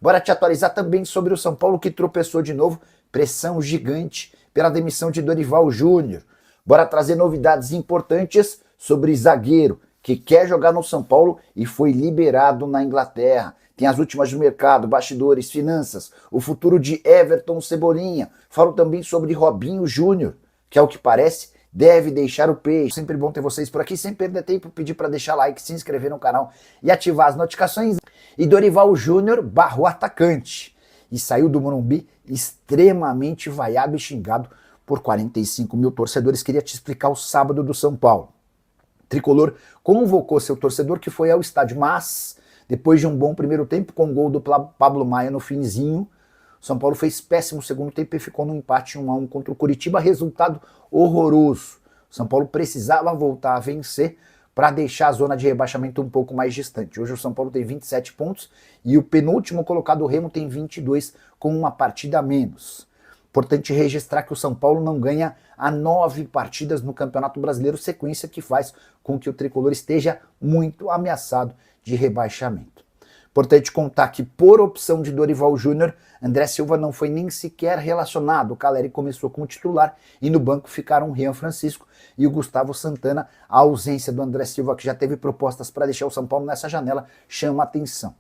Bora te atualizar também sobre o São Paulo que tropeçou de novo, pressão gigante pela demissão de Dorival Júnior. Bora trazer novidades importantes sobre zagueiro que quer jogar no São Paulo e foi liberado na Inglaterra. Tem as últimas do mercado, bastidores, finanças, o futuro de Everton Cebolinha. Falo também sobre Robinho Júnior, que é o que parece deve deixar o peixe. Sempre bom ter vocês por aqui, sem perder tempo, pedir para deixar like, se inscrever no canal e ativar as notificações. E Dorival Júnior barrou atacante e saiu do Morumbi extremamente vaiado e xingado por 45 mil torcedores. Queria te explicar o sábado do São Paulo. Tricolor convocou seu torcedor que foi ao estádio, mas depois de um bom primeiro tempo, com o gol do Pablo Maia no finzinho, São Paulo fez péssimo segundo tempo e ficou no empate 1-1 contra o Curitiba, resultado horroroso. São Paulo precisava voltar a vencer para deixar a zona de rebaixamento um pouco mais distante. Hoje o São Paulo tem 27 pontos e o penúltimo colocado, o Remo, tem 22 com uma partida a menos. Importante registrar que o São Paulo não ganha há 9 partidas no Campeonato Brasileiro, sequência que faz com que o Tricolor esteja muito ameaçado de rebaixamento. Importante contar que, por opção de Dorival Júnior, André Silva não foi nem sequer relacionado. O Caleri começou como titular e no banco ficaram o Rian Francisco e o Gustavo Santana. A ausência do André Silva, que já teve propostas para deixar o São Paulo nessa janela, chama atenção.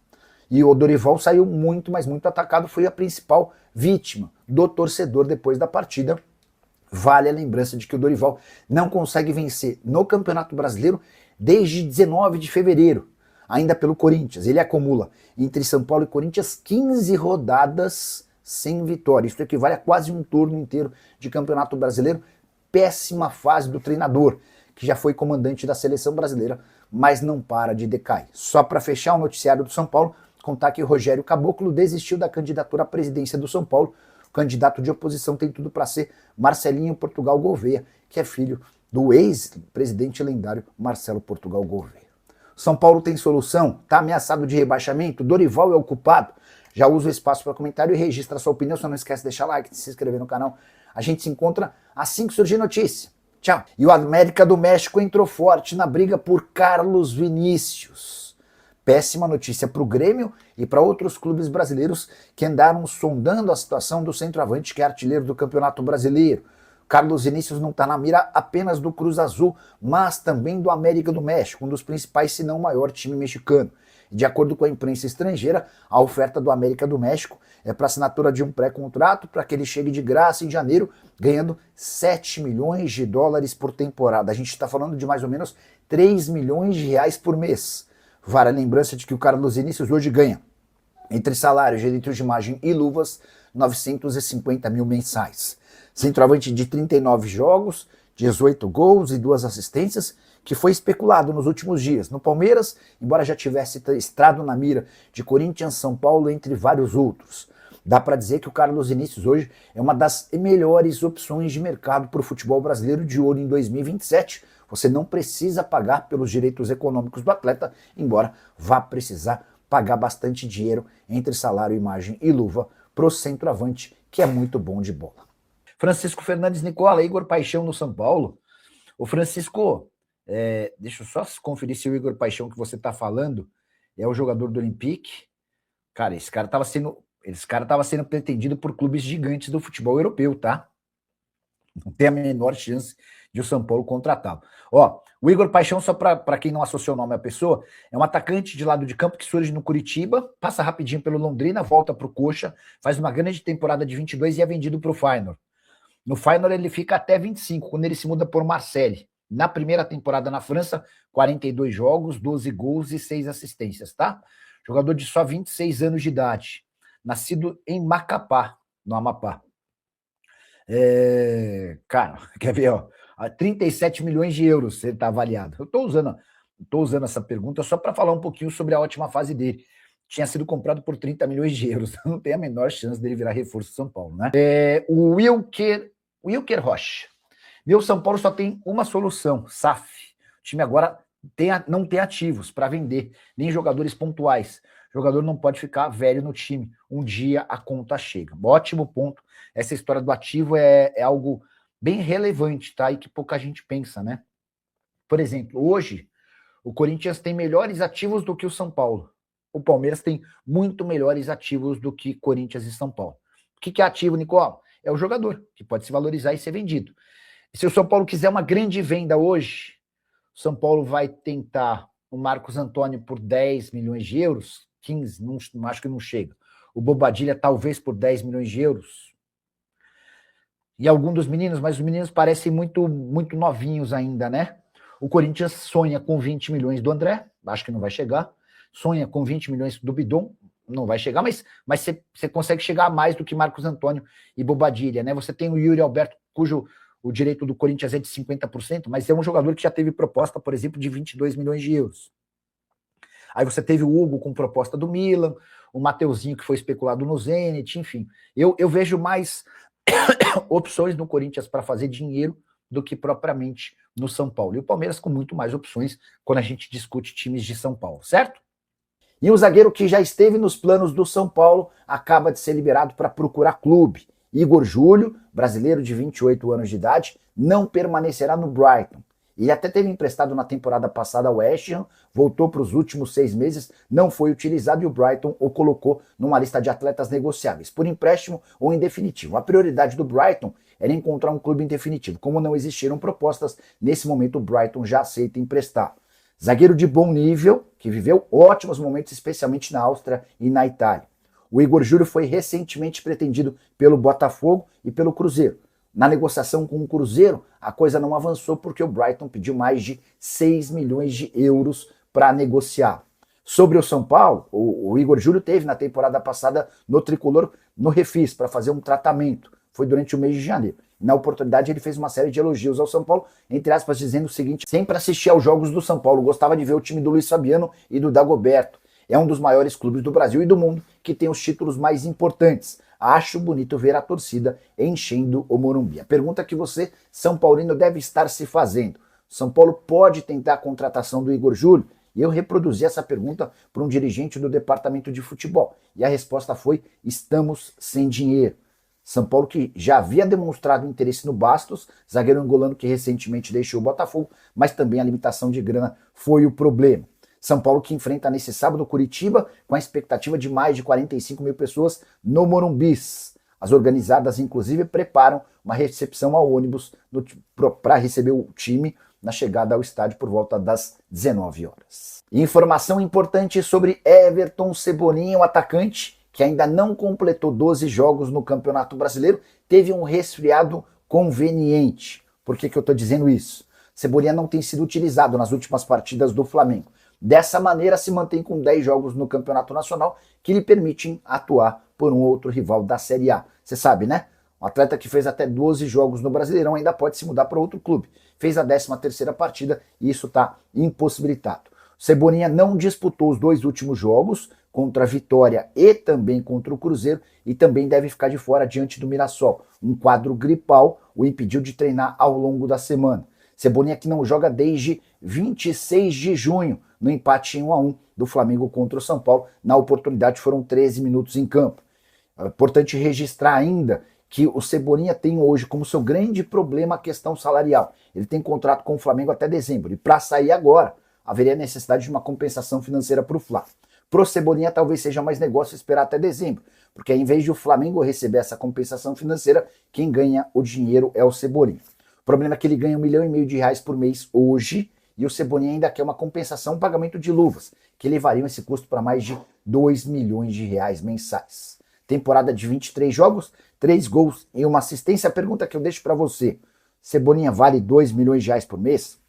E o Dorival saiu muito, mas muito atacado, foi a principal vítima do torcedor depois da partida. Vale a lembrança de que o Dorival não consegue vencer no Campeonato Brasileiro desde 19 de fevereiro, ainda pelo Corinthians. Ele acumula entre São Paulo e Corinthians 15 rodadas sem vitória. Isso equivale a quase um turno inteiro de Campeonato Brasileiro. Péssima fase do treinador, que já foi comandante da seleção brasileira, mas não para de decair. Só para fechar o noticiário do São Paulo, contar que o Rogério Caboclo desistiu da candidatura à presidência do São Paulo. O candidato de oposição tem tudo para ser Marcelinho Portugal Gouveia, que é filho do ex-presidente lendário Marcelo Portugal Gouveia. São Paulo tem solução? Está ameaçado de rebaixamento? Dorival é o culpado? Já usa o espaço para comentário e registra a sua opinião. Só não esquece de deixar like, de se inscrever no canal. A gente se encontra assim que surgir notícia. Tchau. E o América do México entrou forte na briga por Carlos Vinícius. Péssima notícia para o Grêmio e para outros clubes brasileiros que andaram sondando a situação do centroavante, que é artilheiro do Campeonato Brasileiro. Carlos Vinícius não está na mira apenas do Cruz Azul, mas também do América do México, um dos principais, se não o maior time mexicano. De acordo com a imprensa estrangeira, a oferta do América do México é para assinatura de um pré-contrato para que ele chegue de graça em janeiro, ganhando 7 milhões de dólares por temporada. A gente está falando de mais ou menos 3 milhões de reais por mês. Vale a lembrança de que o Carlos Vinícius hoje ganha, entre salários, direitos de imagem e luvas, 950 mil mensais. Centroavante de 39 jogos, 18 gols e 2 assistências, que foi especulado nos últimos dias no Palmeiras, embora já tivesse estado na mira de Corinthians, São Paulo, entre vários outros. Dá para dizer que o Carlos Vinícius hoje é uma das melhores opções de mercado para o futebol brasileiro de olho em 2027. Você não precisa pagar pelos direitos econômicos do atleta, embora vá precisar pagar bastante dinheiro entre salário, imagem e luva para o centroavante, que é muito bom de bola. Francisco Fernandes Nicola, Igor Paixão no São Paulo. Ô Francisco, deixa eu só conferir se o Igor Paixão que você está falando é o jogador do Olympique. Cara, esse cara estava sendo pretendido por clubes gigantes do futebol europeu, tá? Não tem a menor chance de o São Paulo contratá-lo. Ó, o Igor Paixão, só para quem não associou o nome à pessoa, é um atacante de lado de campo que surge no Curitiba, passa rapidinho pelo Londrina, volta para o Coxa, faz uma grande temporada de 22 e é vendido para o Feyenoord. No Feyenoord ele fica até 25, quando ele se muda por Marseille. Na primeira temporada na França, 42 jogos, 12 gols e 6 assistências, tá? Jogador de só 26 anos de idade. Nascido em Macapá, no Amapá. Cara, quer ver, ó? 37 milhões de euros ele está avaliado. Eu estou usando essa pergunta só para falar um pouquinho sobre a ótima fase dele. Tinha sido comprado por 30 milhões de euros. Não tem a menor chance dele virar reforço do São Paulo, né? O Wilker Rocha. Meu São Paulo só tem uma solução, SAF. O time agora não tem ativos para vender, nem jogadores pontuais. O jogador não pode ficar velho no time. Um dia a conta chega. Ótimo ponto. Essa história do ativo é algo bem relevante, tá? E que pouca gente pensa, né? Por exemplo, hoje, o Corinthians tem melhores ativos do que o São Paulo. o Palmeiras tem muito melhores ativos do que Corinthians e São Paulo. O que é ativo, Nicola? É o jogador, que pode se valorizar e ser vendido. E se o São Paulo quiser uma grande venda hoje, o São Paulo vai tentar o Marcos Antônio por 10 milhões de euros, 15, não acho que não chega. O Bobadilha talvez por 10 milhões de euros. E algum dos meninos, mas os meninos parecem muito novinhos ainda, né? O Corinthians sonha com 20 milhões do André, acho que não vai chegar. Sonha com 20 milhões do Bidon, não vai chegar, mas você consegue chegar a mais do que Marcos Antônio e Bobadilha, né? Você tem o Yuri Alberto, cujo o direito do Corinthians é de 50%, mas é um jogador que já teve proposta, por exemplo, de 22 milhões de euros. Aí você teve o Hugo com proposta do Milan, o Mateuzinho que foi especulado no Zenit, enfim. Eu vejo mais opções no Corinthians para fazer dinheiro do que propriamente no São Paulo. E o Palmeiras com muito mais opções quando a gente discute times de São Paulo, certo? E o zagueiro que já esteve nos planos do São Paulo acaba de ser liberado para procurar clube. Igor Júlio, brasileiro de 28 anos de idade, não permanecerá no Brighton. Ele até teve emprestado na temporada passada ao West Ham, voltou para os últimos 6 meses, não foi utilizado e o Brighton o colocou numa lista de atletas negociáveis, por empréstimo ou em definitivo. A prioridade do Brighton era encontrar um clube em definitivo. Como não existiram propostas, nesse momento o Brighton já aceita emprestar. Zagueiro de bom nível, que viveu ótimos momentos, especialmente na Áustria e na Itália. O Igor Júlio foi recentemente pretendido pelo Botafogo e pelo Cruzeiro. Na negociação com o Cruzeiro, a coisa não avançou porque o Brighton pediu mais de 6 milhões de euros para negociar. Sobre o São Paulo, o Igor Júlio teve na temporada passada no Tricolor, no Refis, para fazer um tratamento. Foi durante o mês de janeiro. Na oportunidade, ele fez uma série de elogios ao São Paulo, entre aspas, dizendo o seguinte: sempre assisti aos jogos do São Paulo, gostava de ver o time do Luiz Fabiano e do Dagoberto. É um dos maiores clubes do Brasil e do mundo, que tem os títulos mais importantes. Acho bonito ver a torcida enchendo o Morumbi. A pergunta que você, São Paulino, deve estar se fazendo: São Paulo pode tentar a contratação do Igor Júlio? E eu reproduzi essa pergunta para um dirigente do departamento de futebol. E a resposta foi: estamos sem dinheiro. São Paulo, que já havia demonstrado interesse no Bastos, zagueiro angolano que recentemente deixou o Botafogo, mas também a limitação de grana foi o problema. São Paulo que enfrenta nesse sábado Curitiba com a expectativa de mais de 45 mil pessoas no Morumbis. As organizadas, inclusive, preparam uma recepção ao ônibus para receber o time na chegada ao estádio por volta das 19 horas. Informação importante sobre Everton Cebolinha, o atacante que ainda não completou 12 jogos no Campeonato Brasileiro, teve um resfriado conveniente. Por que eu estou dizendo isso? Cebolinha não tem sido utilizado nas últimas partidas do Flamengo. Dessa maneira, se mantém com 10 jogos no Campeonato Nacional, que lhe permitem atuar por um outro rival da Série A. Você sabe, né? Um atleta que fez até 12 jogos no Brasileirão ainda pode se mudar para outro clube. Fez a 13ª partida e isso está impossibilitado. Cebolinha não disputou os 2 últimos jogos, contra a Vitória e também contra o Cruzeiro, e também deve ficar de fora diante do Mirassol. Um quadro gripal o impediu de treinar ao longo da semana. Cebolinha que não joga desde 26 de junho, no empate em 1-1 do Flamengo contra o São Paulo. Na oportunidade foram 13 minutos em campo. É importante registrar ainda que o Cebolinha tem hoje como seu grande problema a questão salarial. Ele tem contrato com o Flamengo até dezembro, e para sair agora, haveria necessidade de uma compensação financeira para o Fla. Pro Cebolinha talvez seja mais negócio esperar até dezembro, porque em vez de o Flamengo receber essa compensação financeira, quem ganha o dinheiro é o Cebolinha. O problema é que ele ganha R$1,5 milhão por mês hoje, e o Cebolinha ainda quer uma compensação, um pagamento de luvas, que levariam esse custo para mais de R$2 milhões mensais. Temporada de 23 jogos, 3 gols e 1 assistência. A pergunta que eu deixo para você: Cebolinha vale R$2 milhões por mês?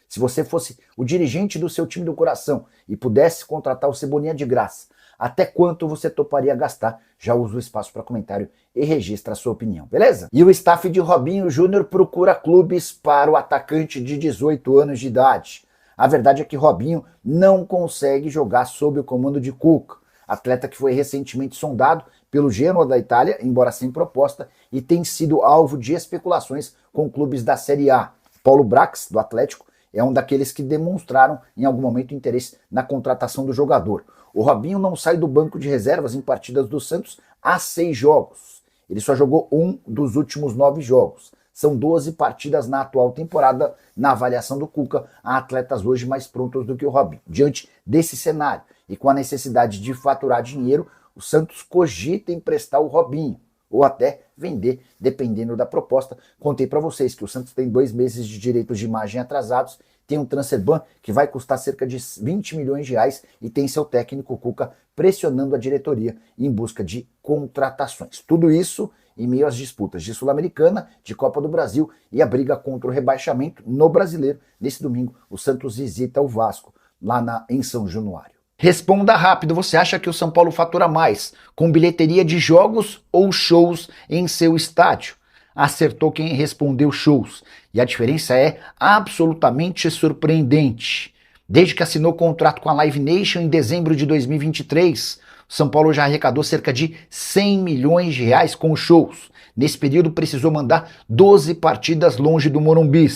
Se você fosse o dirigente do seu time do coração e pudesse contratar o Cebolinha de graça, até quanto você toparia gastar? Já usa o espaço para comentário e registra a sua opinião, beleza? E o staff de Robinho Júnior procura clubes para o atacante de 18 anos de idade. A verdade é que Robinho não consegue jogar sob o comando de Cuca, atleta que foi recentemente sondado pelo Genoa da Itália, embora sem proposta, e tem sido alvo de especulações com clubes da Série A. Paulo Brax, do Atlético, é um daqueles que demonstraram em algum momento interesse na contratação do jogador. O Robinho não sai do banco de reservas em partidas do Santos há 6 jogos. Ele só jogou 1 dos últimos 9 jogos. São 12 partidas na atual temporada. Na avaliação do Cuca, há atletas hoje mais prontos do que o Robinho. Diante desse cenário e com a necessidade de faturar dinheiro, o Santos cogita emprestar o Robinho ou até vender, dependendo da proposta. Contei para vocês que o Santos tem 2 meses de direitos de imagem atrasados, tem um transfer ban que vai custar cerca de 20 milhões de reais e tem seu técnico Cuca pressionando a diretoria em busca de contratações. Tudo isso em meio às disputas de Sul-Americana, de Copa do Brasil e a briga contra o rebaixamento no Brasileiro. Nesse domingo, o Santos visita o Vasco, lá em São Januário. Responda rápido, você acha que o São Paulo fatura mais com bilheteria de jogos ou shows em seu estádio? Acertou quem respondeu shows, e a diferença é absolutamente surpreendente. Desde que assinou contrato com a Live Nation em dezembro de 2023, o São Paulo já arrecadou cerca de 100 milhões de reais com shows. Nesse período precisou mandar 12 partidas longe do Morumbi.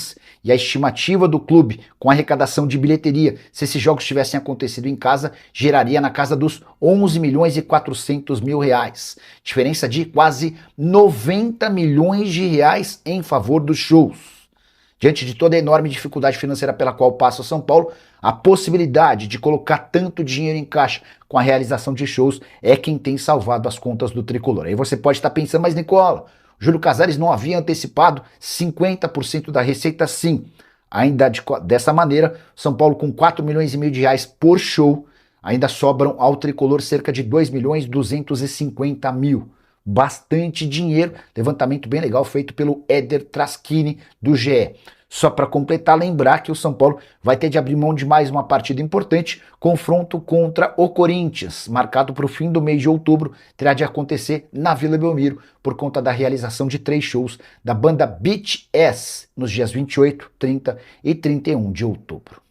E a estimativa do clube com a arrecadação de bilheteria, se esses jogos tivessem acontecido em casa, geraria na casa dos 11 milhões e 400 mil reais. Diferença de quase 90 milhões de reais em favor dos shows. Diante de toda a enorme dificuldade financeira pela qual passa o São Paulo, a possibilidade de colocar tanto dinheiro em caixa com a realização de shows é quem tem salvado as contas do tricolor. Aí você pode estar pensando, mas Nicola, Júlio Casares não havia antecipado 50% da receita? Sim. Ainda dessa maneira, São Paulo com 4 milhões e meio de reais por show, ainda sobram ao tricolor cerca de 2 milhões 250 mil. Bastante dinheiro, levantamento bem legal feito pelo Éder Traschini do GE. Só para completar, lembrar que o São Paulo vai ter de abrir mão de mais uma partida importante, confronto contra o Corinthians, marcado para o fim do mês de outubro, terá de acontecer na Vila Belmiro, por conta da realização de 3 shows da banda Beach S, nos dias 28, 30 e 31 de outubro.